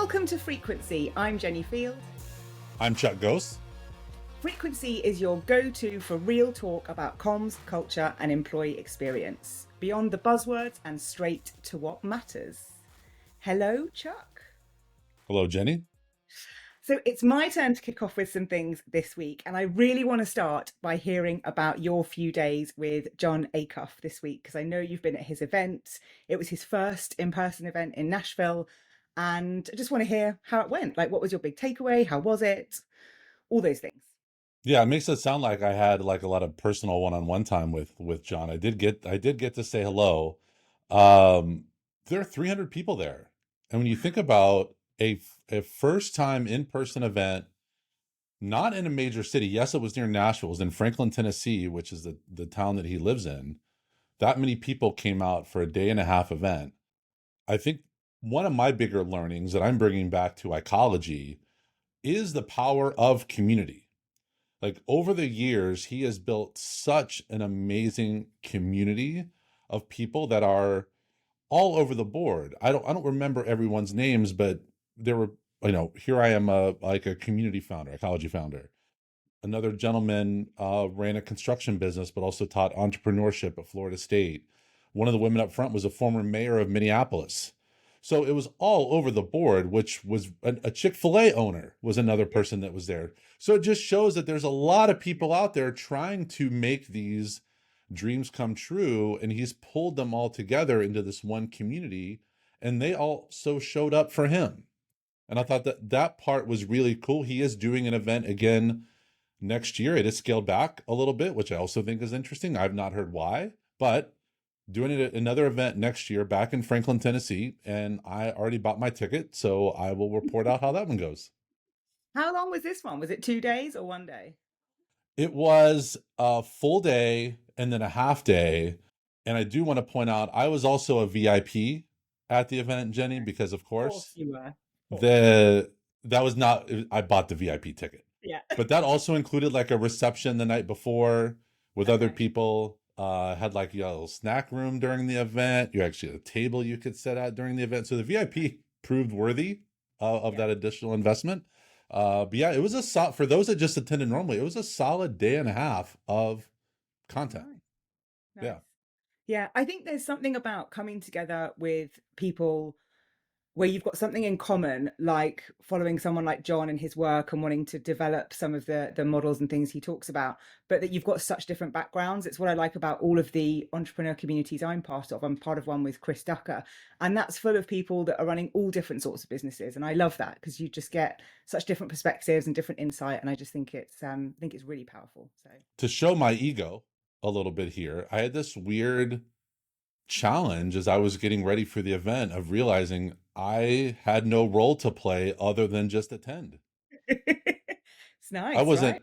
Welcome to Frequency. I'm Jenni Field. I'm Chuck Gose. Frequency is your go-to for real talk about comms, culture, and employee experience, beyond the buzzwords and straight to what matters. Hello, Chuck. Hello, Jenni. So it's my turn to kick off with some things this week, and I really want to start by hearing about your few days with Jon Acuff this week, because I know you've been at his event. It was his first in-person event in Nashville, and I just want to hear how it went. Like, what was your big takeaway? How was it? All those things. Yeah, it makes it sound like I had like a lot of personal one-on-one time with Jon. I did get to say hello. Um, there are 300 people there, and when you think about a first time in-person event, not in a major city. Yes, it was near Nashville. It was in Franklin, Tennessee, which is the town that he lives in. That many people came out for a day and a half event. I think one of my bigger learnings that I'm bringing back to ecology is the power of community. Like over the years, he has built such an amazing community of people that are all over the board. I don't remember everyone's names, but there were, here I am, like a community founder, ecology founder. Another gentleman ran a construction business, but also taught entrepreneurship at Florida State. One of the women up front was a former mayor of Minneapolis. So it was all over the board, which was a Chick-fil-A owner was another person that was there. So it just shows that there's a lot of people out there trying to make these dreams come true. And he's pulled them all together into this one community, and they also showed up for him. And I thought that part was really cool. He is doing an event again next year. It is scaled back a little bit, which I also think is interesting. I've not heard why, but doing it at another event next year back in Franklin, Tennessee, and I already bought my ticket, so I will report out how that one goes. How long was this one? Was it 2 days or one day? It was a full day and then a half day. And I do want to point out, I was also a VIP at the event, Jenni, because of Of course course, you were. Of course. that was not, I bought the VIP ticket. Yeah. But that also included like a reception the night before with other Okay. people. Had like a little snack room during the event. You actually had a table you could sit at during the event. So the VIP proved worthy of Yeah. that additional investment. But yeah, it was for those that just attended normally, it was a solid day and a half of content. Nice. Nice. Yeah. Yeah, I think there's something about coming together with people where you've got something in common, like following someone like Jon and his work and wanting to develop some of the models and things he talks about, but that you've got such different backgrounds. It's what I like about all of the entrepreneur communities I'm part of. I'm part of one with Chris Ducker, and that's full of people that are running all different sorts of businesses. And I love that because you just get such different perspectives and different insight. And I just think it's really powerful. So To show my ego a little bit here, I had this weird challenge as I was getting ready for the event of realizing I had no role to play other than just attend. it's I nice, wasn't right?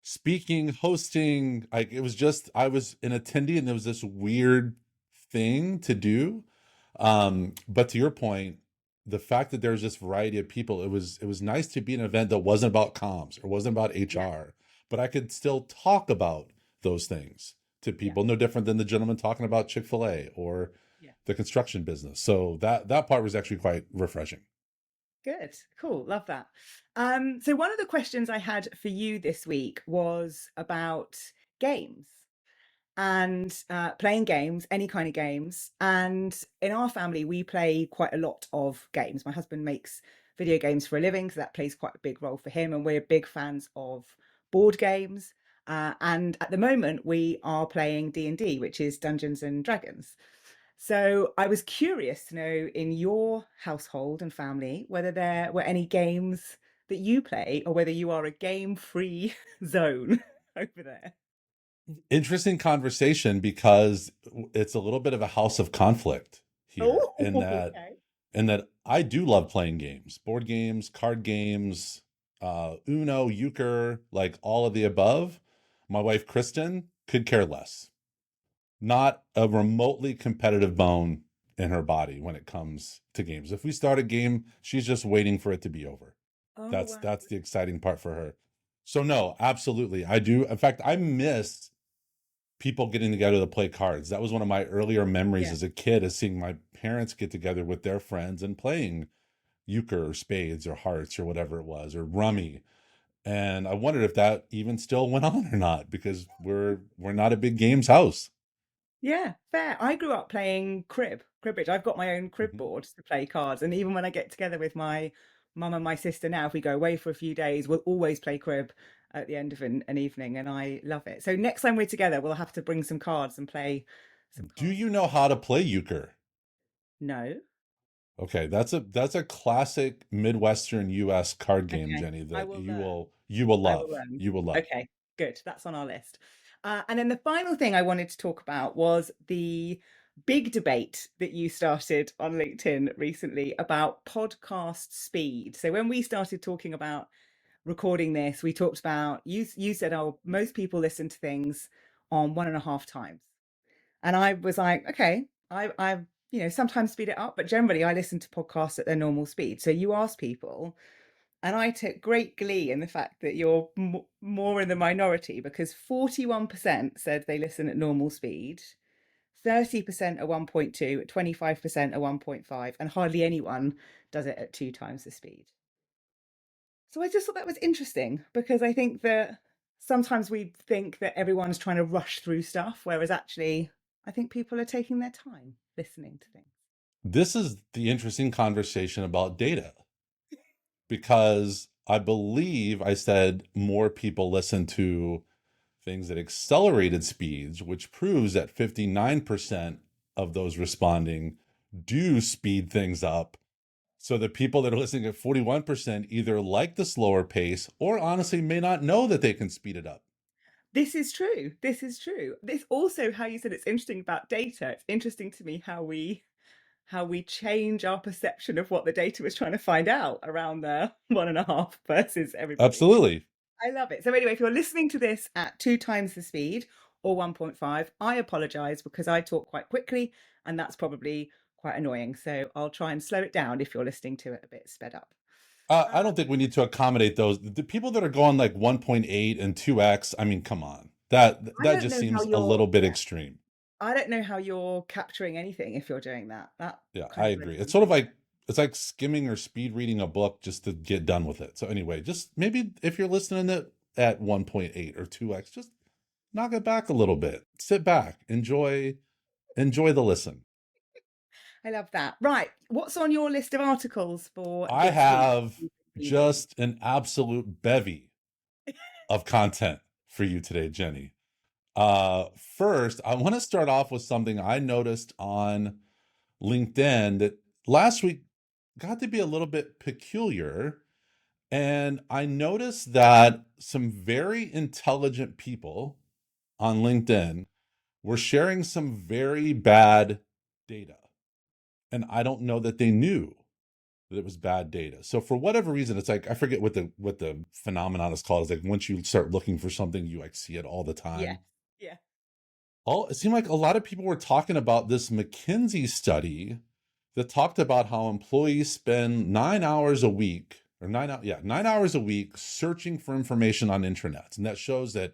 speaking, hosting, like it was just I was an attendee, and there was this weird thing to do. But to your point, the fact that there's this variety of people, it was nice to be an event that wasn't about comms or wasn't about Yeah, HR, but I could still talk about those things to yeah, people, no different than the gentleman talking about Chick-fil-A or yeah. the construction business. So that part was actually quite refreshing. Good, cool, love that. So one of the questions I had for you this week was about games and playing games, any kind of games. And in our family, we play quite a lot of games. My husband makes video games for a living, so that plays quite a big role for him. And we're big fans of board games. And at the moment, we are playing D&D, which is Dungeons and Dragons. So I was curious to know in your household and family whether there were any games that you play or whether you are a game-free zone over there. Interesting conversation because it's a little bit of a house of conflict here Oh, in that okay. and that I do love playing games, board games, card games, Uno, euchre, like all of the above. My wife, Kristen, could care less. Not a remotely competitive bone in her body when it comes to games. If we start a game, she's just waiting for it to be over. Oh, That's wow. that's the exciting part for her. So no, absolutely. I do. In fact, I miss people getting together to play cards. That was one of my earlier memories Yeah. as a kid, is seeing my parents get together with their friends and playing euchre or spades or hearts or whatever it was, or rummy. And I wondered if that even still went on or not, because we're not a big games house. Yeah, fair. I grew up playing cribbage. I've got my own crib Mhm. board to play cards. And even when I get together with my mum and my sister now, if we go away for a few days, we'll always play crib at the end of an evening. And I love it. So next time we're together, we'll have to bring some cards and play some Do cards you know together. how to play euchre? No? Okay, that's a classic Midwestern US card game, Okay. Jenny, I that will you learn. will I will love. learn. You will love. Okay, good. That's on our list. And then the final thing I wanted to talk about was the big debate that you started on LinkedIn recently about podcast speed. So when we started talking about recording this, we talked about you said, oh, most people listen to things on 1.5 times. And I was like, okay, I sometimes speed it up, but generally I listen to podcasts at their normal speed. So you ask people, and I took great glee in the fact that you're more in the minority, because 41% said they listen at normal speed, 30% at 1.2, 25% at 1.5, and hardly anyone does it at 2 times the speed. So I just thought that was interesting, because I think that sometimes we think that everyone's trying to rush through stuff, whereas actually I think people are taking their time listening to things. This is the interesting conversation about data, because I believe I said more people listen to things at accelerated speeds, which proves that 59% of those responding do speed things up. So the people that are listening at 41% either like the slower pace or honestly may not know that they can speed it up. This is true. This is true. This also, how you said it's interesting about data. It's interesting to me how we change our perception of what the data was trying to find out around the 1.5 versus everybody. Absolutely. I love it. So anyway, if you're listening to this at 2 times the speed or 1.5, I apologize, because I talk quite quickly and that's probably quite annoying. So I'll try and slow it down if you're listening to it a bit sped up. I Uh, don't think we need to accommodate those. The people that are going like 1.8 and 2x, I mean, come on. I That don't just know how seems a you're, little bit yeah, extreme. I don't know how you're capturing anything if you're doing that. That Yeah, kind I of blows agree. my It's sort of mind. like it's like skimming or speed reading a book just to get done with it. So anyway, just maybe if you're listening at 1.8 or 2x, just knock it back a little bit. Sit back, enjoy the listen. I love that. Right. What's on your list of articles for I this week have you've been reading? just an absolute bevy of content for you today, Jenny. First, I want to start off with something I noticed on LinkedIn that last week got to be a little bit peculiar. And I noticed that some very intelligent people on LinkedIn were sharing some very bad data. And I don't know that they knew that it was bad data. So for whatever reason, it's like I forget what the phenomenon is called. It's like once you start looking for something, you like see it all the Yes. time. Yeah. All it seemed like a lot of people were talking about this McKinsey study that talked about how employees spend 9 hours a week, or 9 hours a week searching for information on intranets, and that shows that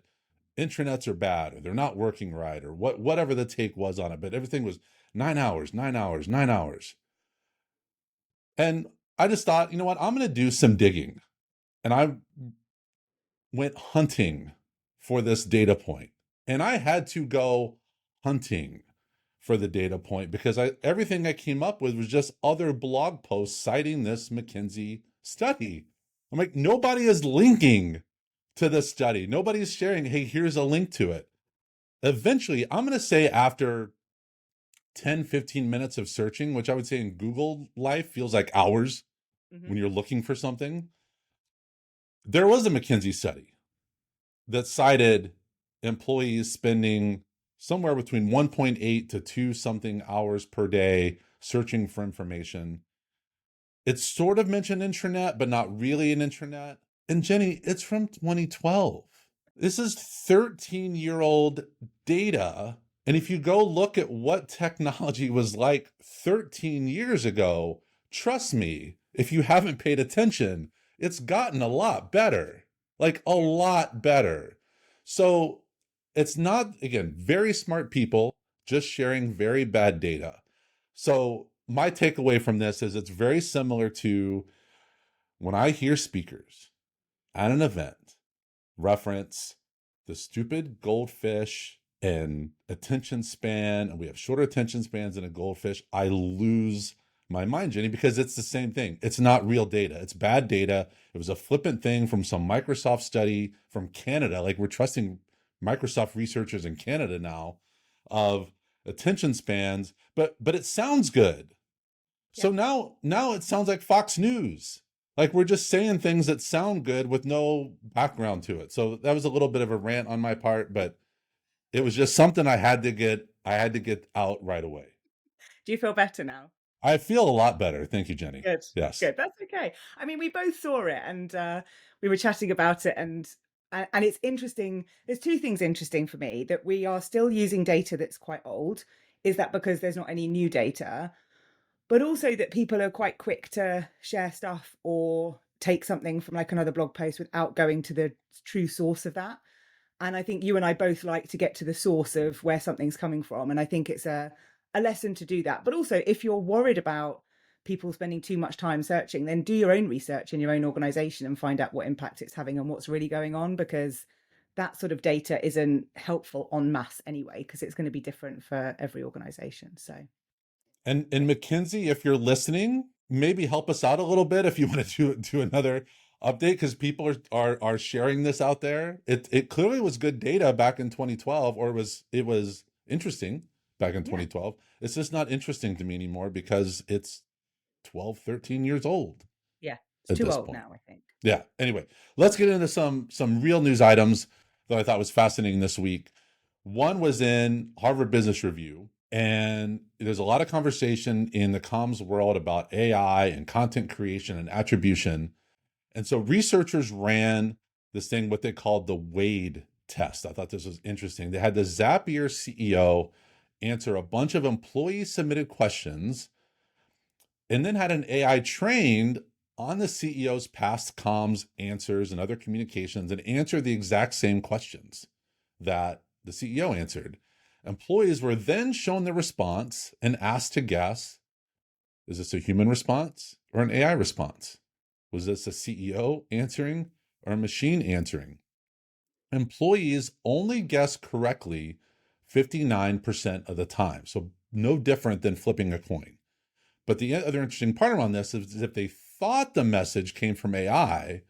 intranets are bad, or they're not working right, or whatever the take was on it. But everything was 9 hours, 9 hours, 9 hours. And I just thought, you know what, I'm going to do some digging. And I went hunting for this data point. And I had to go hunting for the data point because everything I came up with was just other blog posts citing this McKinsey study. I'm like, nobody is linking to the study. Nobody's sharing, hey, here's a link to it. Eventually, I'm going to say after 10, 15 minutes of searching, which I would say in Google life feels like hours Hmm. when you're looking for something, there was a McKinsey study that cited employees spending somewhere between 1.8 to 2 something hours per day searching for information. It's sort of mentioned intranet, but not really an intranet. And Jenny, it's from 2012. This is 13-year-old data. And if you go look at what technology was like 13 years ago, trust me, if you haven't paid attention, it's gotten a lot better, like a Yeah. lot better. So it's not, again, very smart people just sharing very bad data. So my takeaway from this is it's very similar to when I hear speakers at an event reference the stupid goldfish and attention span, and we have shorter attention spans than a goldfish, I lose my mind, Jenny, because it's the same thing. It's not real data. It's bad data. It was a flippant thing from some Microsoft study from Canada. Like, we're trusting Microsoft researchers in Canada now of attention spans, but it sounds good. Yeah. So now it sounds like Fox News. Like, we're just saying things that sound good with no background to it. So that was a little bit of a rant on my part, but it was just something I had to get out right away. Do you feel better now? I feel a lot better. Thank you, Jenny. Good, Yes. good. That's okay. I mean, we both saw it, and we were chatting about it, and it's interesting. There's two things interesting for me that we are still using data that's quite old. Is that because there's not any new data? But also that people are quite quick to share stuff or take something from like another blog post without going to the true source of that. And I think you and I both like to get to the source of where something's coming from. And I think it's a lesson to do that. But also, if you're worried about people spending too much time searching, then do your own research in your own organization and find out what impact it's having and what's really going on, because that sort of data isn't helpful en masse anyway, because it's going to be different for every organization. So, And McKinsey, if you're listening, maybe help us out a little bit if you want to do another update, because people are sharing this out there. It clearly was good data back in 2012, or it was interesting back in yeah, 2012. It's just not interesting to me anymore because it's 12, 13 years old yeah, it's at too this old point. now, I think. Yeah. Anyway, let's get into some real news items that I thought was fascinating this week. One was in Harvard Business Review, and there's a lot of conversation in the comms world about AI and content creation and attribution. And so researchers ran this thing, what they called the Wade test. I thought this was interesting. They had the Zapier CEO answer a bunch of employee submitted questions, and then had an AI trained on the CEO's past comms answers and other communications and answer the exact same questions that the CEO answered. Employees were then shown the response and asked to guess, is this a human response or an AI response? Was this a CEO answering or a machine answering? Employees only guessed correctly 59% of the time. So no different than flipping a coin. But the other interesting part around this is if they thought the message came from AI,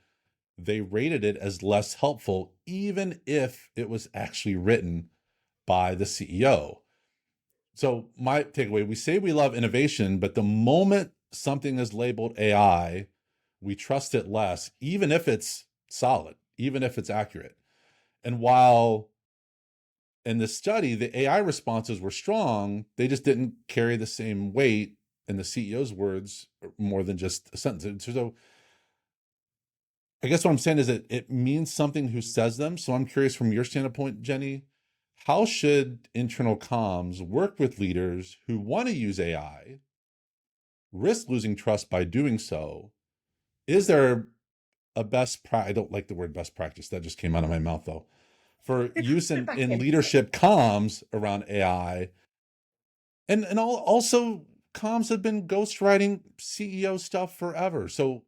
they rated it as less helpful, even if it was actually written by the CEO. So, my takeaway, we say we love innovation, but the moment something is labeled AI, we trust it less, even if it's solid, even if it's accurate. And while in the study, the AI responses were strong, they just didn't carry the same weight in the CEO's words more than just a sentence. So I guess what I'm saying is that it means something who says them. So I'm curious from your standpoint, Jenny, how should internal comms work with leaders who want to use AI, risk losing trust by doing so? Is there a I don't like the word best practice. That just came out of my mouth though. For use Put it back in in. leadership comms around AI, and also comms have been ghostwriting CEO stuff forever. So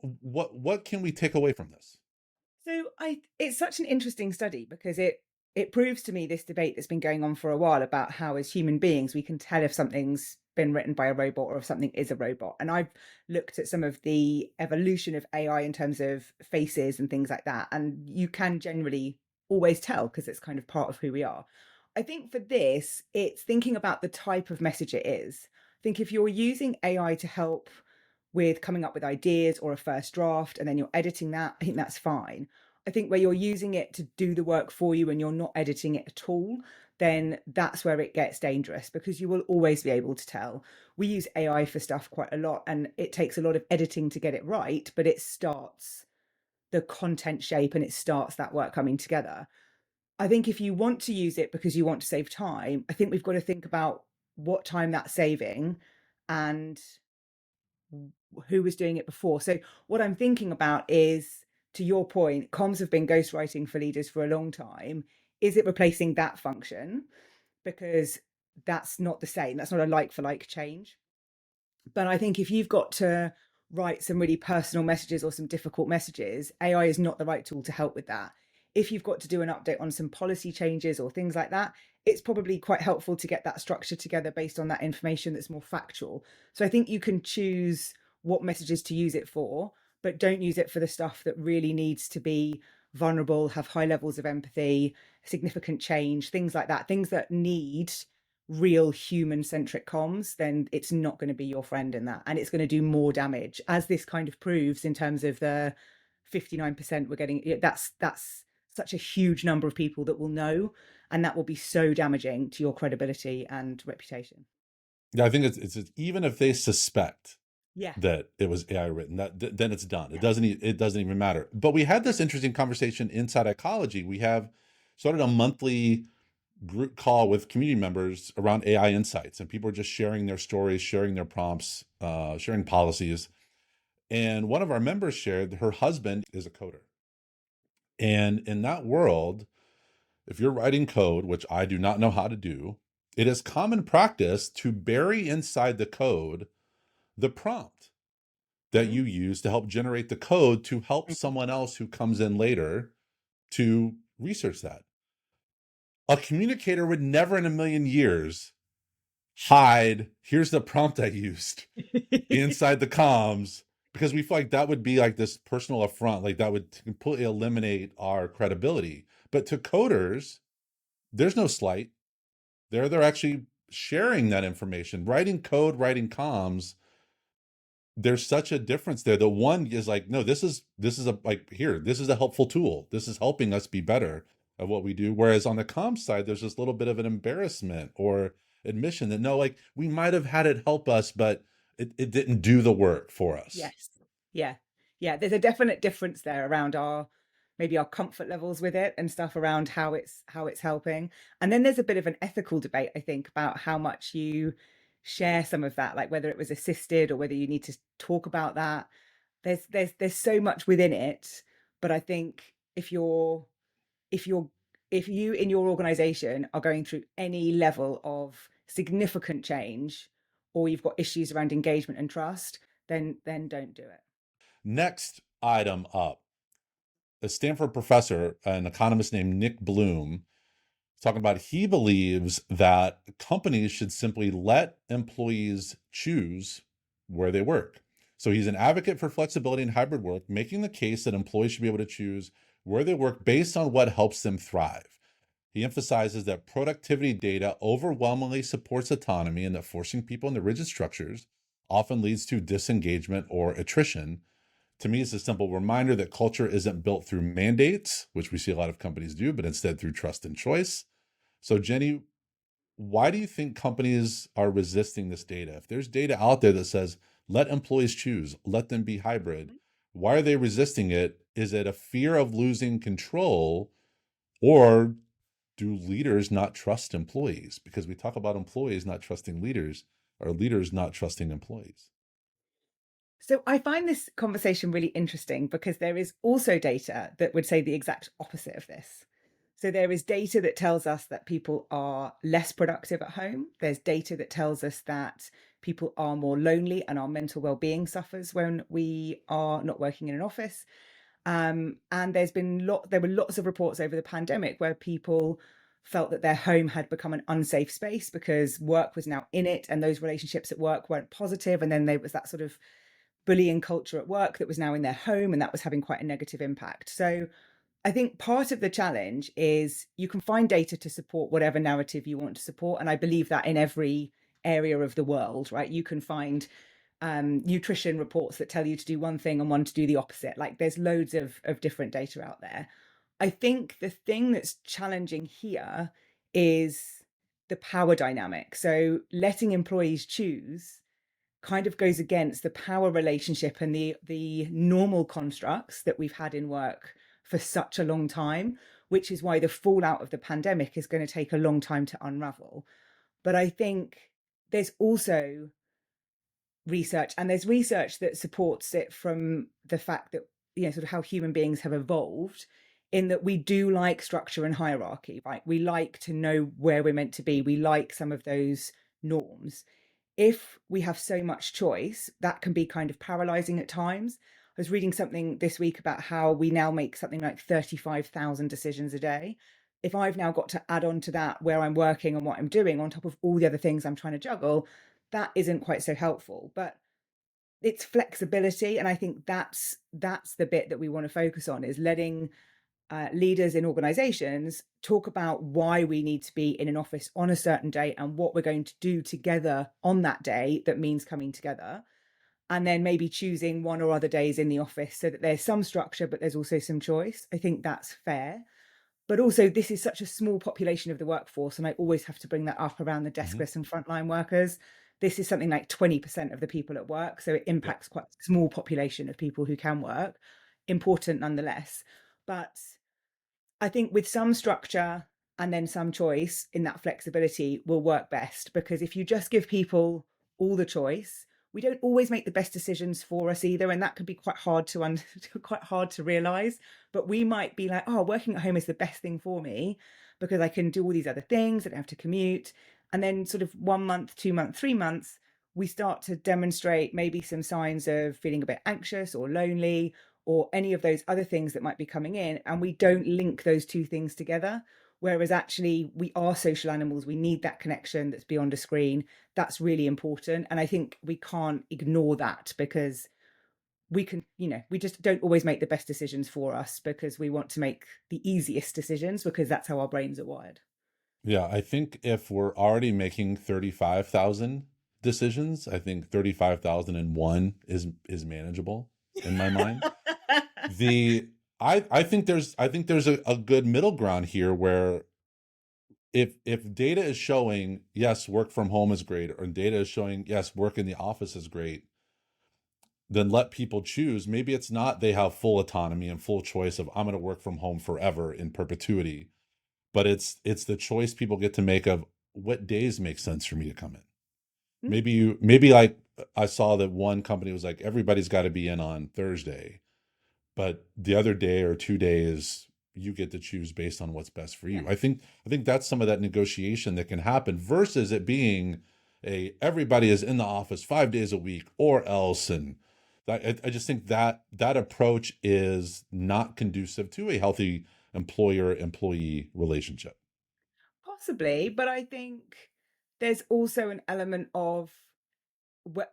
what can we take away from this? So it's such an interesting study because it proves to me this debate that's been going on for a while about how as human beings we can tell if something's been written by a robot or if something is a robot. And I've looked at some of the evolution of AI in terms of faces and things like that, and you can generally always tell because it's kind of part of who we are. I think for this, it's thinking about the type of message it is. I think if you're using AI to help with coming up with ideas or a first draft and then you're editing that, I think that's fine. I think where you're using it to do the work for you and you're not editing it at all, then that's where it gets dangerous because you will always be able to tell. We use AI for stuff quite a lot and it takes a lot of editing to get it right, but it starts the content shape and it starts that work coming together. I think if you want to use it because you want to save time, I think we've got to think about what time that's saving and who was doing it before. So what I'm thinking about is, to your point, comms have been ghostwriting for leaders for a long time. Is it replacing that function? Because that's not the same. That's not a like for like change. But I think if you've got to write some really personal messages or some difficult messages, AI is not the right tool to help with that. If you've got to do an update on some policy changes or things like that, it's probably quite helpful to get that structure together based on that information that's more factual. So I think you can choose what messages to use it for, but don't use it for the stuff that really needs to be vulnerable, have high levels of empathy, significant change, things like that, things that need real human centric comms. Then it's not going to be your friend in that. And it's going to do more damage, as this kind of proves in terms of the 59% we're getting. That's such a huge number of people that will know, and that will be so damaging to your credibility and reputation. Yeah, I think it's even if they suspect Yeah. that it was AI written, then it's done. Yeah. It doesn't even matter. But we had this interesting conversation inside Ecology. We have started a monthly group call with community members around AI insights, and people are just sharing their stories, sharing their prompts, sharing policies. And one of our members shared her husband is a coder. And in that world, if you're writing code, which I do not know how to do, it is common practice to bury inside the code the prompt that Mm-hmm. you use to help generate the code to help Mm-hmm. someone else who comes in later to research that. A communicator would never in a million years hide, here's the prompt I used inside the comms, because we feel like that would be like this personal affront, like that would completely eliminate our credibility. But to coders, there's no slight. They're actually sharing that information, writing code, writing comms. There's such a difference there. The one is like, no, this is a like here, this is a helpful tool. This is helping us be better at what we do. Whereas on the comms side, there's this little bit of an embarrassment or admission that no, like we might have had it help us, but it didn't do the work for us. Yes. Yeah. Yeah. There's a definite difference there around our maybe our comfort levels with it and stuff around how it's helping. And then there's a bit of an ethical debate, I think, about how much you share some of that, like whether it was assisted or whether you need to talk about that. There's so much within it. But I think if you're if you in your organization are going through any level of significant change, or you've got issues around engagement and trust, then don't do it. Next item up, a Stanford professor, an economist named Nick Bloom, talking about he believes that companies should simply let employees choose where they work. So he's an advocate for flexibility and hybrid work, making the case that employees should be able to choose where they work based on what helps them thrive. He emphasizes that productivity data overwhelmingly supports autonomy and that forcing people into rigid structures often leads to disengagement or attrition. To me, it's a simple reminder that culture isn't built through mandates, which we see a lot of companies do, but instead through trust and choice. So, Jenni, why do you think companies are resisting this data? If there's data out there that says, let employees choose, let them be hybrid, why are they resisting it? Is it a fear of losing control, or do leaders not trust employees? Because we talk about employees not trusting leaders, or leaders not trusting employees. So I find this conversation really interesting because there is also data that would say the exact opposite of this. So there is data that tells us that people are less productive at home. There's data that tells us that people are more lonely and our mental well-being suffers when we are not working in an office. And there were lots of reports over the pandemic where people felt that their home had become an unsafe space because work was now in it, and those relationships at work weren't positive. And then there was that sort of bullying culture at work that was now in their home, and that was having quite a negative impact. So I think part of the challenge is you can find data to support whatever narrative you want to support. And I believe that in every area of the world, right? You can find nutrition reports that tell you to do one thing and one to do the opposite. Like there's loads of different data out there. I think the thing that's challenging here is the power dynamic. So letting employees choose kind of goes against the power relationship and the normal constructs that we've had in work for such a long time, which is why the fallout of the pandemic is going to take a long time to unravel. But I think there's also research, and there's research that supports it from the fact that, sort of how human beings have evolved, in that we do like structure and hierarchy, right? We like to know where we're meant to be. We like some of those norms. if we have so much choice, that can be kind of paralyzing at times. I was reading something this week about how we now make something like 35,000 decisions a day. If I've now got to add on to that where I'm working and what I'm doing on top of all the other things I'm trying to juggle, that isn't quite so helpful. But it's flexibility, and I think that's the bit that we want to focus on, is letting leaders in organizations talk about why we need to be in an office on a certain day and what we're going to do together on that day that means coming together, and then maybe choosing one or other days in the office so that there's some structure but there's also some choice. I think that's fair. But also, this is such a small population of the workforce, and I always have to bring that up around the Hmm. deskless and frontline workers. This is something like 20% of the people at work, so it Yeah. impacts quite a small population of people who can work. Important nonetheless. But I think with some structure and then some choice in that flexibility will work best, because if you just give people all the choice, we don't always make the best decisions for us either, and that can be quite hard to quite hard to realize. But we might be like, oh, working at home is the best thing for me because I can do all these other things, I don't have to commute. And then sort of 1 month, 2 month, 3 months, we start to demonstrate maybe some signs of feeling a bit anxious or lonely or any of those other things that might be coming in, and we don't link those two things together. Whereas actually, we are social animals. We need that connection that's beyond a screen. That's really important. And I think we can't ignore that, because we can, we just don't always make the best decisions for us because we want to make the easiest decisions because that's how our brains are wired. Yeah, I think if we're already making 35,000 decisions, I think 35,001 is manageable in my mind. The I think there's a good middle ground here where if data is showing yes, work from home is great, or data is showing yes, work in the office is great, then let people choose. Maybe it's not they have full autonomy and full choice of I'm going to work from home forever in perpetuity, but it's the choice people get to make of what days make sense for me to come in. Maybe like I saw that one company was like everybody's got to be in on Thursday, but the other day or 2 days you get to choose based on what's best for Yeah. you. I think that's some of that negotiation that can happen versus it being a everybody is in the office 5 days a week or else. And I just think that that approach is not conducive to a healthy employer employee relationship. Possibly, but I think there's also an element of,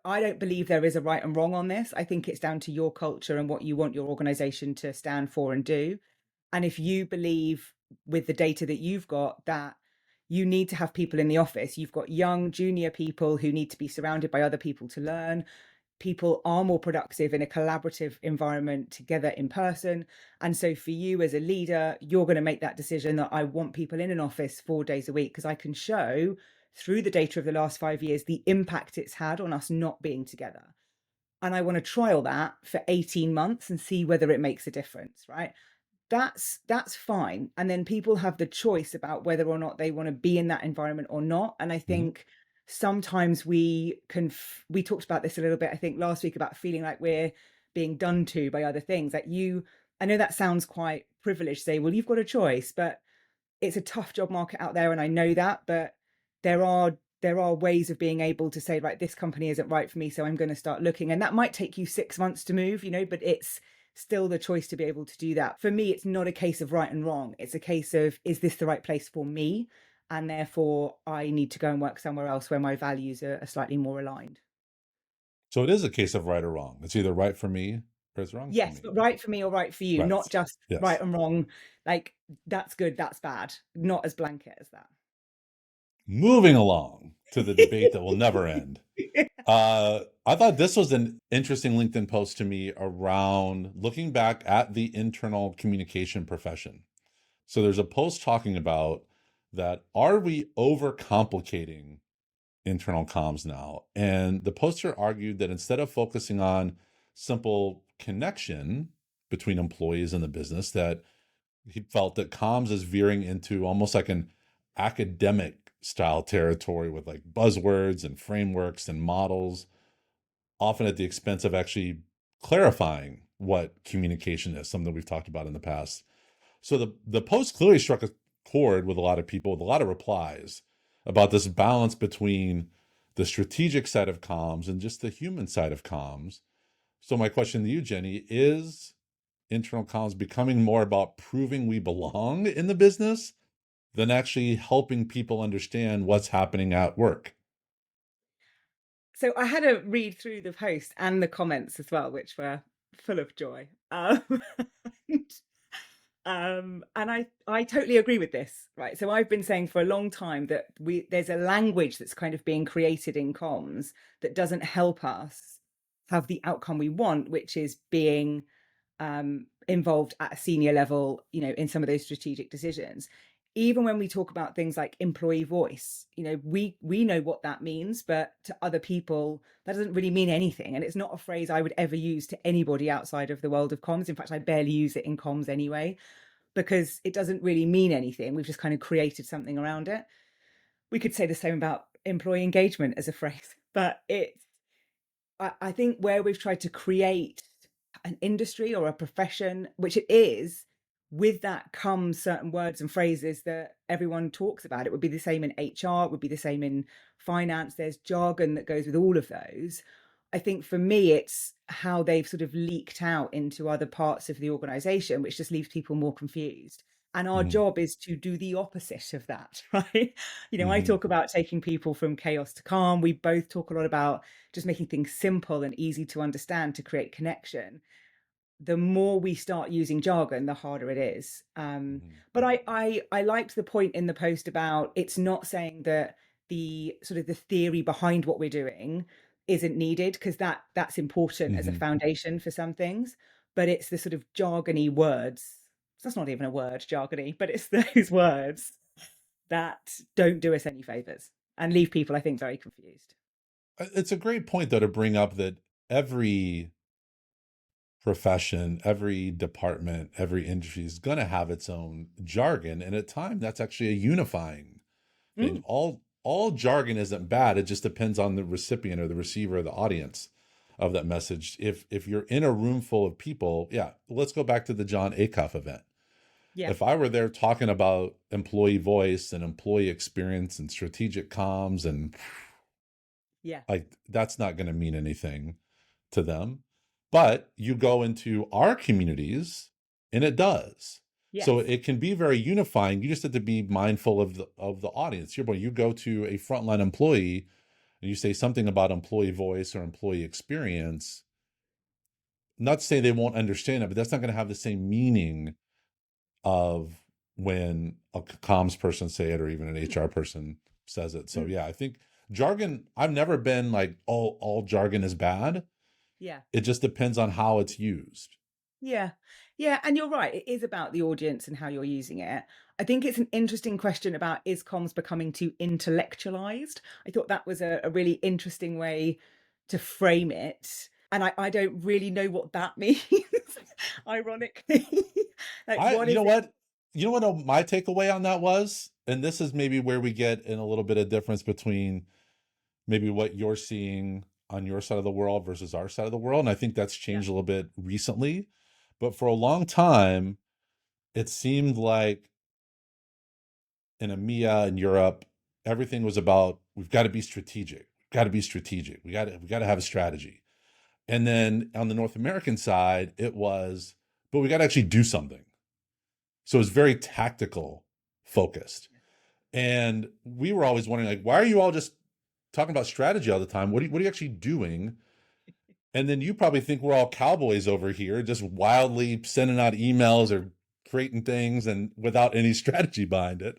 I don't believe there is a right and wrong on this. I think it's down to your culture and what you want your organization to stand for and do. And if you believe with the data that you've got that you need to have people in the office, you've got young junior people who need to be surrounded by other people to learn. People are more productive in a collaborative environment together in person. And so for you as a leader, you're going to make that decision that I want people in an office 4 days a week because I can show through the data of the last 5 years the impact it's had on us not being together. And I want to trial that for 18 months and see whether it makes a difference, right? That's fine, and then people have the choice about whether or not they want to be in that environment or not. And I Mhm. think sometimes we talked about this a little bit, I think last week, about feeling like we're being done to by other things. Like, I know that sounds quite privileged, say, well, you've got a choice, but it's a tough job market out there, and I know that. But there are ways of being able to say, right, this company isn't right for me, so I'm going to start looking. And that might take you 6 months to move, but it's still the choice to be able to do that. For me, it's not a case of right and wrong. It's a case of, is this the right place for me? And therefore, I need to go and work somewhere else where my values are slightly more aligned. So it is a case of right or wrong. It's either right for me or it's wrong for Yes, me. but right for me or right for you, Right. not just right Yes. and wrong. Like, that's good, that's bad, not as blanket as that. Moving along to the debate that will never end. I thought this was an interesting LinkedIn post to me around looking back at the internal communication profession. So there's a post talking about that, are we overcomplicating internal comms now? And the poster argued that instead of focusing on simple connection between employees and the business, that he felt that comms is veering into almost like an academic style territory with like buzzwords and frameworks and models, often at the expense of actually clarifying what communication is, something we've talked about in the past. So the post clearly struck a chord with a lot of people, with a lot of replies about this balance between the strategic side of comms and just the human side of comms. So my question to you, Jenny, is internal comms becoming more about proving we belong in the business than actually helping people understand what's happening at work? So I had a read through the post and the comments as well, which were full of joy. And, and I totally agree with this, right? So I've been saying for a long time that there's a language that's kind of being created in comms that doesn't help us have the outcome we want, which is being involved at a senior level, in some of those strategic decisions. Even when we talk about things like employee voice, we know what that means, but to other people, that doesn't really mean anything. And it's not a phrase I would ever use to anybody outside of the world of comms. In fact, I barely use it in comms anyway, because it doesn't really mean anything. We've just kind of created something around it. We could say the same about employee engagement as a phrase, but I think where we've tried to create an industry or a profession, which it is, with that comes certain words and phrases that everyone talks about. It would be the same in HR, it would be the same in finance. There's jargon that goes with all of those. I think for me, it's how they've sort of leaked out into other parts of the organization, which just leaves people more confused. And our Mm-hmm. job is to do the opposite of that, right? I Mm-hmm. talk about taking people from chaos to calm. We both talk a lot about just making things simple and easy to understand to create connection. The more we start using jargon, the harder it is. Mm-hmm. But I liked the point in the post about it's not saying that the sort of the theory behind what we're doing isn't needed, because that's important as a Mm-hmm. foundation for some things, but it's the sort of jargony words. That's not even a word, jargony, but it's those words that don't do us any favors and leave people, I think, very confused. It's a great point, though, to bring up that every profession, every department, every industry is going to have its own jargon, and at times that's actually a unifying thing. Mm, All jargon isn't bad. It just depends on the recipient or the receiver or the audience of that message. If you're in a room full of people, yeah, let's go back to the John Acuff event. yeah, If I were there talking about employee voice and employee experience and strategic comms, and yeah, like that's not going to mean anything to them. But you go into our communities and it does. So yes, it can be very unifying. You just have to be mindful of the audience. You go to a frontline employee and you say something about employee voice or employee experience. Not to say they won't understand it, but that's not going to have the same meaning of when a comms person say it or even an mm, HR person says it. So mm, yeah, I think jargon, I've never been like, oh, all jargon is bad. yeah. It just depends on how it's used. Yeah. Yeah. And you're right. It is about the audience and how you're using it. I think it's an interesting question about, is comms becoming too intellectualized? I thought that was a really interesting way to frame it. And I don't really know what that means, ironically. Like, I, what you is know it? what, my takeaway on that was, and this is maybe where we get in a little bit of difference between maybe what you're seeing on your side of the world versus our side of the world. And I think that's Yeah. changed a little bit recently, but for a long time, it seemed like in EMEA and Europe, everything was about, we've got to be strategic. We've got to be strategic. We got to have a strategy. And then on the North American side, it was, but we got to actually do something. So it was very tactical focused. And we were always wondering, like, why are you all just talking about strategy all the time? What are you actually doing? And then you probably think we're all cowboys over here, just wildly sending out emails or creating things and without any strategy behind it.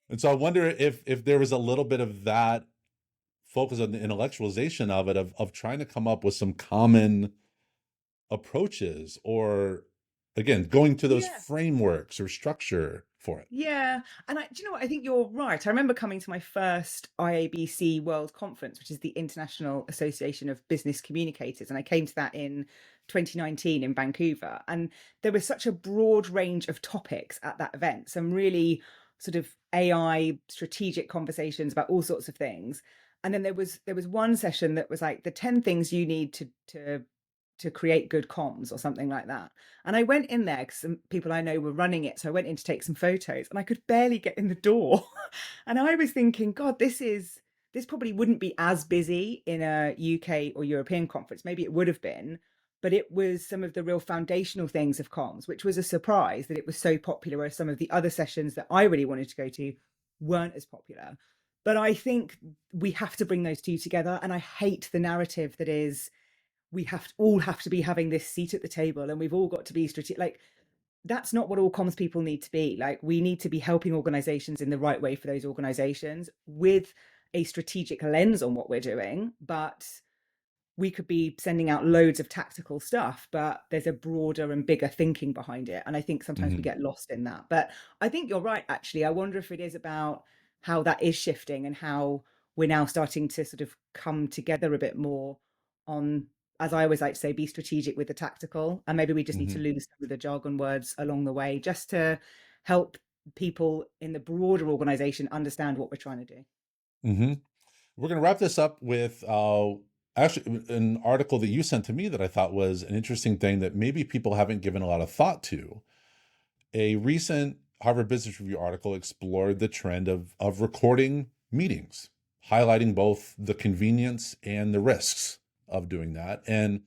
And so I wonder if there was a little bit of that focus on the intellectualization of it, of trying to come up with some common approaches, or again, going to those Yeah. frameworks or structure for it. Yeah, and do you know what? I think you're right. I remember coming to my first IABC World Conference, which is the International Association of Business Communicators, and I came to that in 2019 in Vancouver. And there was such a broad range of topics at that event, some really sort of AI strategic conversations about all sorts of things. And then there was one session that was like the 10 things you need to create good comms or something like that. And I went in there because some people I know were running it. So I went in to take some photos and I could barely get in the door. And I was thinking, God, this is this probably wouldn't be as busy in a UK or European conference. Maybe it would have been, but it was some of the real foundational things of comms, which was a surprise that it was so popular, whereas some of the other sessions that I really wanted to go to weren't as popular. But I think we have to bring those two together. And I hate the narrative that is we all have to be having this seat at the table and we've all got to be strategic. Like, that's not what all comms people need to be. Like, we need to be helping organizations in the right way for those organizations with a strategic lens on what we're doing. But we could be sending out loads of tactical stuff, but there's a broader and bigger thinking behind it. And I think sometimes we Hmm. get lost in that. But I think you're right, actually. I wonder if it is about how that is shifting and how we're now starting to sort of come together a bit more on, as I always like to say, be strategic with the tactical. And maybe we just need to Hmm. lose some of the jargon words along the way just to help people in the broader organization understand what we're trying to do. Hmm. We're going to wrap this up with actually an article that you sent to me that I thought was an interesting thing that maybe people haven't given a lot of thought to. A recent Harvard Business Review article explored the trend of recording meetings, highlighting both the convenience and the risks of doing that. And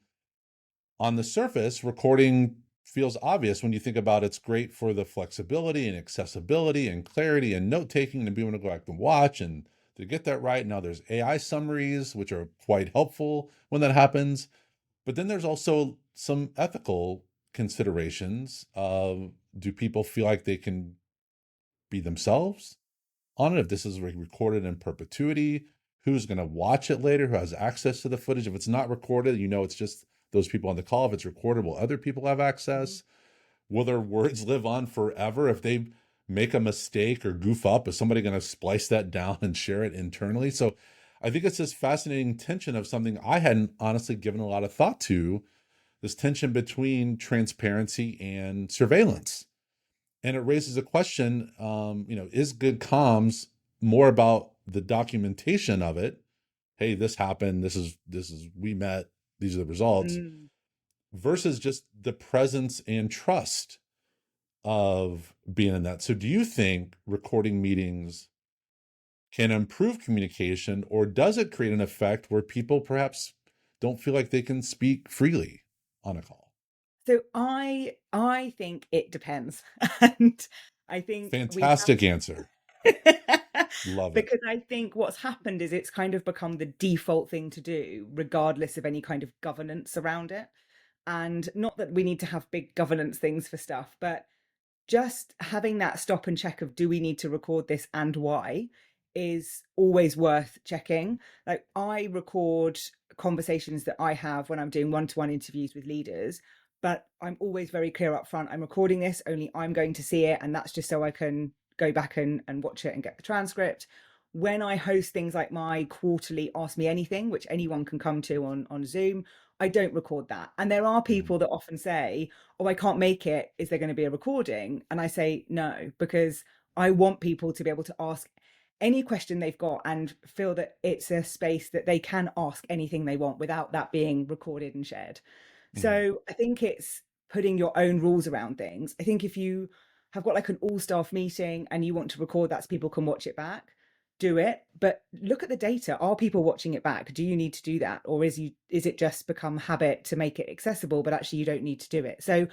on the surface, recording feels obvious when you think about it's great for the flexibility and accessibility and clarity and note taking and being able to go back and watch and to get that right. Now there's AI summaries, which are quite helpful when that happens. But then there's also some ethical considerations of, do people feel like they can be themselves on it if this is recorded in perpetuity? Who's going to watch it later? Who has access to the footage? If it's not recorded, it's just those people on the call. If it's recorded, will other people have Mhm. access? Will their words live on forever? If they make a mistake or goof up, is somebody going to splice that down and share it internally? So I think it's this fascinating tension of something I hadn't honestly given a lot of thought to, this tension between transparency and surveillance. And it raises a question, is good comms more about the documentation of it? Hey, this happened. This is we met. These are the results, Mm. versus just the presence and trust of being in that. So do you think recording meetings can improve communication, or does it create an effect where people perhaps don't feel like they can speak freely on a call? So I think it depends. And I think we Fantastic answer. have Love it. because I think what's happened is it's kind of become the default thing to do, regardless of any kind of governance around it. And not that we need to have big governance things for stuff, but just having that stop and check of, do we need to record this and why, is always worth checking. Like, I record conversations that I have when I'm doing one-to-one interviews with leaders, but I'm always very clear up front, I'm recording this, only I'm going to see it, and that's just so I can go back and watch it and get the transcript. When I host things like my quarterly Ask Me Anything, which anyone can come to on Zoom, I don't record that. And there are Mhm. people that often say, oh, I can't make it. Is there going to be a recording? And I say no, because I want people to be able to ask any question they've got and feel that it's a space that they can ask anything they want without that being recorded and shared. Mhm. So I think it's putting your own rules around things. I think if you have got like an all staff meeting and you want to record that so people can watch it back, do it. But look at the data. Are people watching it back? Do you need to do that? Or is it just become habit to make it accessible, but actually you don't need to do it? So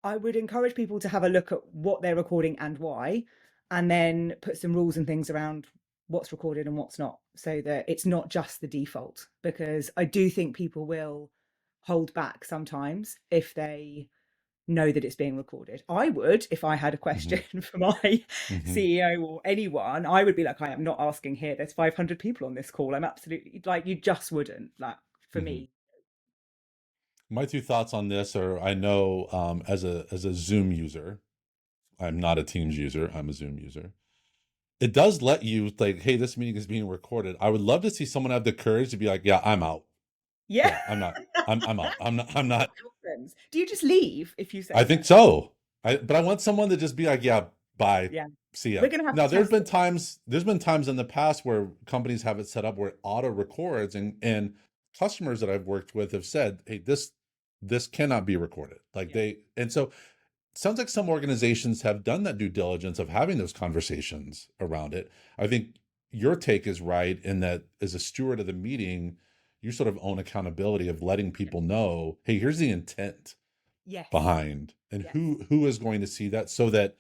I would encourage people to have a look at what they're recording and why, and then put some rules and things around what's recorded and what's not, so that it's not just the default. Because I do think people will hold back sometimes if they know that it's being recorded. I would, if I had a question Mhm. for my Mhm. CEO or anyone, I would be like, I am not asking here. There's 500 people on this call. I'm absolutely like, you just wouldn't, like, for Mhm. me. My two thoughts on this are, I know, as a Zoom user, I'm not a Teams user, I'm a Zoom user. It does let you, like, hey, this meeting is being recorded. I would love to see someone have the courage to be like, yeah, I'm out. Yeah. Yeah, I'm not. I'm out. I'm not. Happens. Do you just leave if you I say think no? so. But I want someone to just be like, yeah, bye. Yeah. See ya. We're going to have Now, to test it. there's been times in the past where companies have it set up where it auto records, and customers that I've worked with have said, hey, this cannot be recorded. Like, Yeah. and so sounds like some organizations have done that due diligence of having those conversations around it. I think your take is right in that as a steward of the meeting, you sort of own accountability of letting Yeah. people know, hey, here's the intent Yes. behind, and Yes. who is going to see that, so that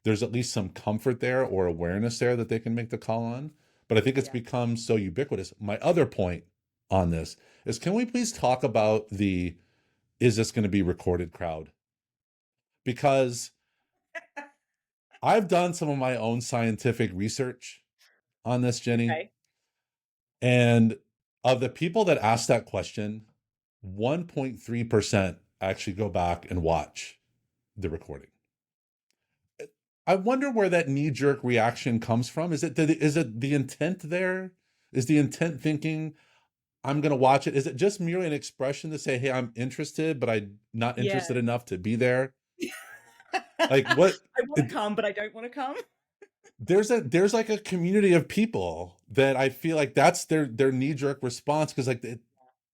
there's at least some comfort there or awareness there that they can make the call on. But I think it's Yeah. become so ubiquitous. My other point on this is, can we please talk about the is this going to be recorded crowd? Because I've done some of my own scientific research on this, Jenny, Okay. and of the people that ask that question, 1.3% actually go back and watch the recording. I wonder where that knee-jerk reaction comes from. Is it the intent there? Is the intent thinking, I'm going to watch it? Is it just merely an expression to say, hey, I'm interested, but I'm not Yeah. interested enough to be there? Like I what? want to come, but I don't want to come. There's like a community of people that I feel like that's their knee-jerk response, because like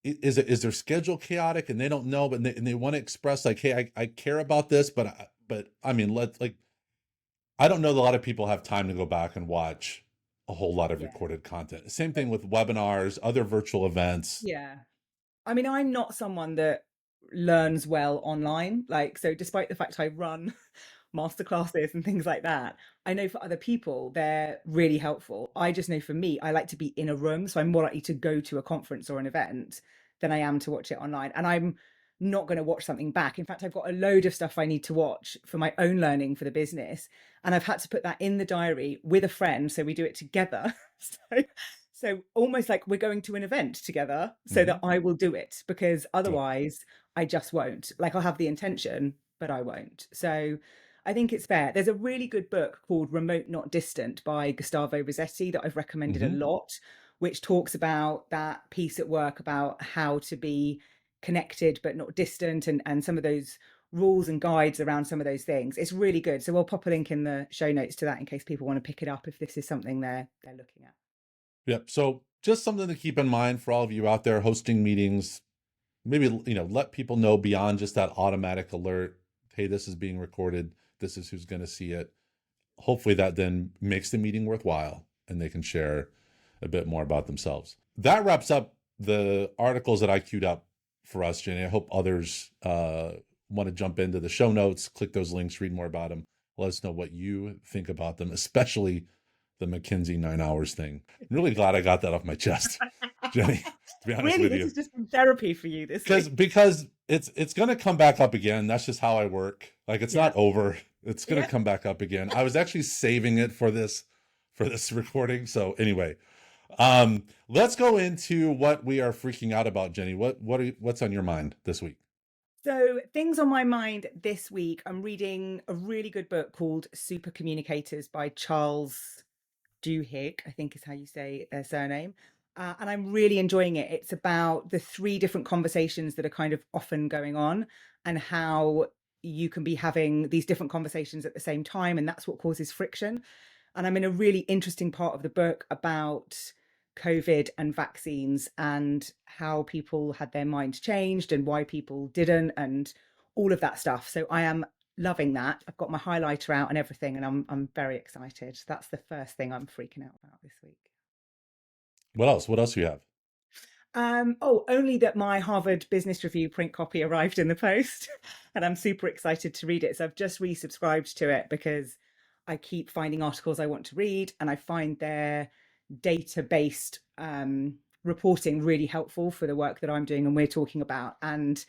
is their schedule chaotic and they don't know, but they want to express like, hey, I care about this, but I mean, I don't know that a lot of people have time to go back and watch a whole lot of Yeah. recorded content. Same thing with webinars, other virtual events. Yeah. I mean, I'm not someone that learns well online. Like, so despite the fact I run masterclasses and things like that, I know for other people they're really helpful. I just know for me, I like to be in a room. So I'm more likely to go to a conference or an event than I am to watch it online. And I'm not going to watch something back. In fact, I've got a load of stuff I need to watch for my own learning for the business. And I've had to put that in the diary with a friend. So we do it together. So almost like we're going to an event together so that Mm-hmm. I will do it, because Yep. otherwise I just won't. Like, I'll have the intention, but I won't. So I think it's fair. There's a really good book called Remote Not Distant by Gustavo Rossetti that I've recommended a Mm-hmm. lot, which talks about that piece at work about how to be connected but not distant, and some of those rules and guides around some of those things. It's really good. So we'll pop a link in the show notes to that in case people want to pick it up if this is something they're looking at. Yep. So just something to keep in mind for all of you out there hosting meetings. Maybe, let people know beyond just that automatic alert. Hey, this is being recorded. This is who's going to see it. Hopefully that then makes the meeting worthwhile and they can share a bit more about themselves. That wraps up the articles that I queued up for us, Jenny. I hope others want to jump into the show notes, click those links, read more about them. Let us know what you think about them, especially the McKinsey 9 hours thing. I'm really glad I got that off my chest, Jenny, to be honest Really, with this you. has just been therapy for you this week. Because it's going to come back up again. That's just how I work. Like, it's Yeah. not over. It's going to Yeah. come back up again. I was actually saving it for this recording. So anyway, let's go into what we are freaking out about, Jenny. What's on your mind this week? So, things on my mind this week, I'm reading a really good book called Super Communicators by Charles Duhigg, I think is how you say their surname. And I'm really enjoying it. It's about the three different conversations that are kind of often going on, and how you can be having these different conversations at the same time. And that's what causes friction. And I'm in a really interesting part of the book about COVID and vaccines and how people had their minds changed and why people didn't, and all of that stuff. So I am loving that. I've got my highlighter out and everything, and I'm very excited. That's the first thing I'm freaking out about this week. What else? What else do you have? Only that my Harvard Business Review print copy arrived in the post, and I'm super excited to read it. So I've just resubscribed to it because I keep finding articles I want to read, and I find their data-based reporting really helpful for the work that I'm doing and we're talking about. And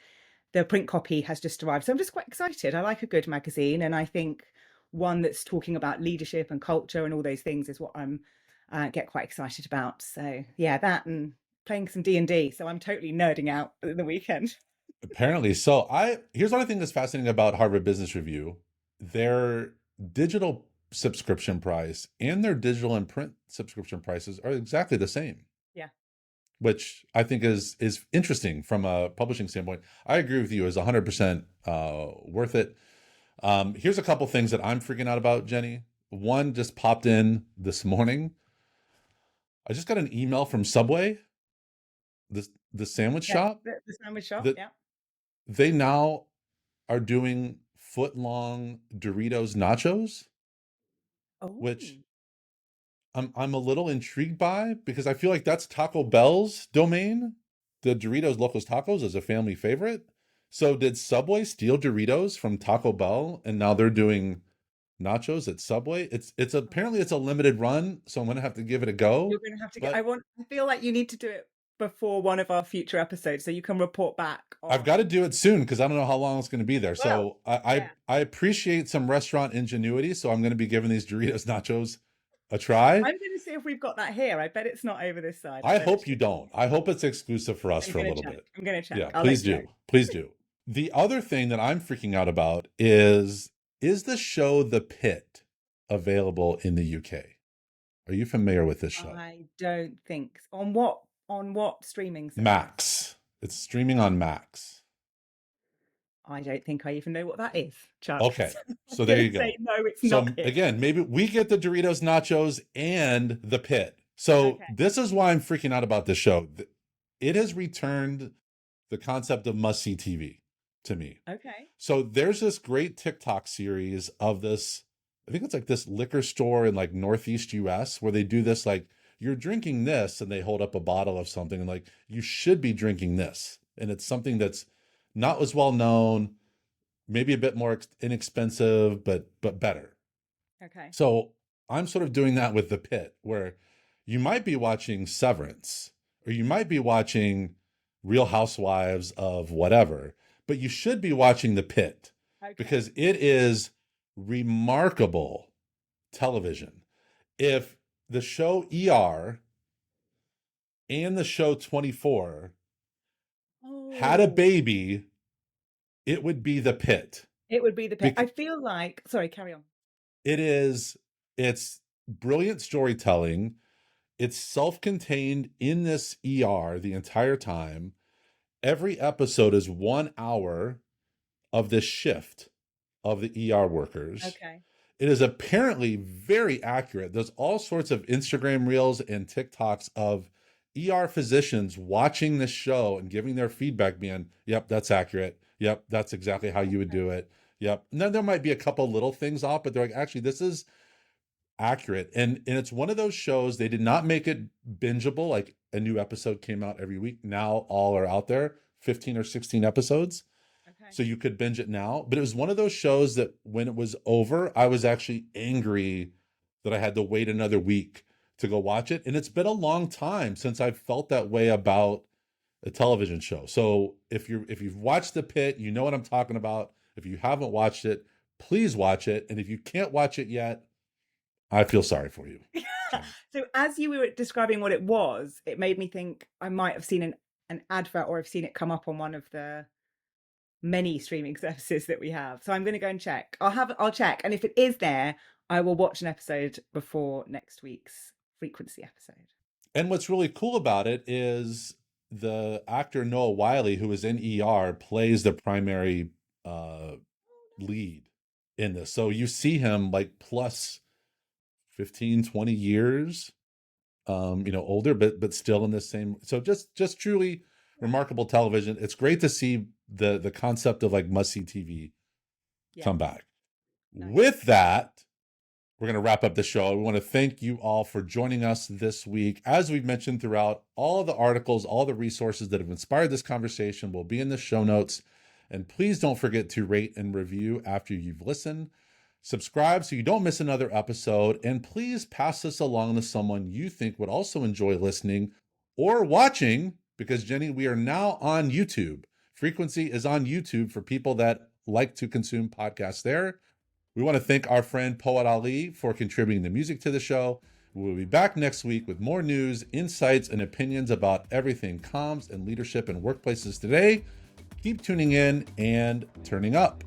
the print copy has just arrived, so I'm just quite excited. I like a good magazine, and I think one that's talking about leadership and culture and all those things is what I'm get quite excited about. So yeah, that and playing some D&D. So I'm totally nerding out at the weekend. Apparently. So here's what I think is fascinating about Harvard Business Review. Their digital subscription price and their digital and print subscription prices are exactly the same, Yeah. which I think is interesting from a publishing standpoint. I agree with you, is 100% worth it. Here's a couple things that I'm freaking out about, Jenny. One just popped in this morning. I just got an email from Subway, the sandwich Yeah. shop, The sandwich shop. that Yeah. they now are doing foot long Doritos nachos, Oh, which I'm a little intrigued by, because I feel like that's Taco Bell's domain. The Doritos Locos Tacos is a family favorite. So did Subway steal Doritos from Taco Bell and now they're doing nachos at Subway? It's apparently it's a limited run, so I'm gonna have to give it a go. You're going to have to get. But I feel like you need to do it before one of our future episodes, so you can report back I've on. got to do it soon because I don't know how long it's going to be there. Well, So I, yeah. I appreciate some restaurant ingenuity. So I'm going to be giving these Doritos nachos a try. I'm going to see if we've got that here. I bet it's not over this side. I hope you don't. I hope it's exclusive for us I'm for a going to little check. bit. I'm going to check. Yeah, I'll please let you do. know. Please do. The other thing that I'm freaking out about is the show The Pit available in the UK? Are you familiar with this show? I don't think on what streaming service? Max. It's streaming on Max. I don't think I even know what that is, Charles. Okay, so there you go. Say, no, it's So not here. again, maybe we get the Doritos nachos and The Pit. So Okay. this is why I'm freaking out about this show. It has returned the concept of must-see TV to me. Okay. So there's this great TikTok series of this, I think it's like this liquor store in like Northeast US where they do this, like, you're drinking this, and they hold up a bottle of something and like, you should be drinking this. And it's something that's not as well known, maybe a bit more inexpensive, but better. Okay. So I'm sort of doing that with The Pit, where you might be watching Severance, or you might be watching Real Housewives of whatever, but you should be watching The Pit Okay. because it is remarkable television. If the show ER and the show 24 had a baby, it would be The Pit. It would be The Pit. I feel like, sorry, carry on. It's brilliant storytelling. It's self-contained in this ER the entire time. Every episode is 1 hour of this shift of the ER workers. Okay. It is apparently very accurate. There's all sorts of Instagram reels and TikToks of ER physicians watching this show and giving their feedback, being, yep, that's accurate. Yep, that's exactly how you would do it. Yep. And then there might be a couple little things off, but they're like, actually, this is accurate. And it's one of those shows, they did not make it bingeable, like a new episode came out every week. Now all are out there, 15 or 16 episodes. Okay. So you could binge it now. But it was one of those shows that when it was over, I was actually angry that I had to wait another week to go watch it. And it's been a long time since I've felt that way about a television show. So if you've watched The Pit, you know what I'm talking about. If you haven't watched it, please watch it. And if you can't watch it yet, I feel sorry for you. So as you were describing what it was, it made me think I might have seen an advert, or I've seen it come up on one of the many streaming services that we have. So I'm going to go and check. I'll check. And if it is there, I will watch an episode before next week's frequency episode. And what's really cool about it is the actor Noah Wiley, who is in ER, plays the primary lead in this. So you see him like plus 15, 20 years, older, but still in the same. So just truly remarkable television. It's great to see the concept of like must-see TV come back. Nice. With that, we're going to wrap up the show. We want to thank you all for joining us this week. As we've mentioned throughout, all the articles, all the resources that have inspired this conversation will be in the show notes. And please don't forget to rate and review after you've listened. Subscribe so you don't miss another episode. And please pass this along to someone you think would also enjoy listening or watching, because Jenny, we are now on YouTube. Frequency is on YouTube for people that like to consume podcasts there. We want to thank our friend Poet Ali for contributing the music to the show. We'll be back next week with more news, insights, and opinions about everything comms and leadership in workplaces today. Keep tuning in and turning up.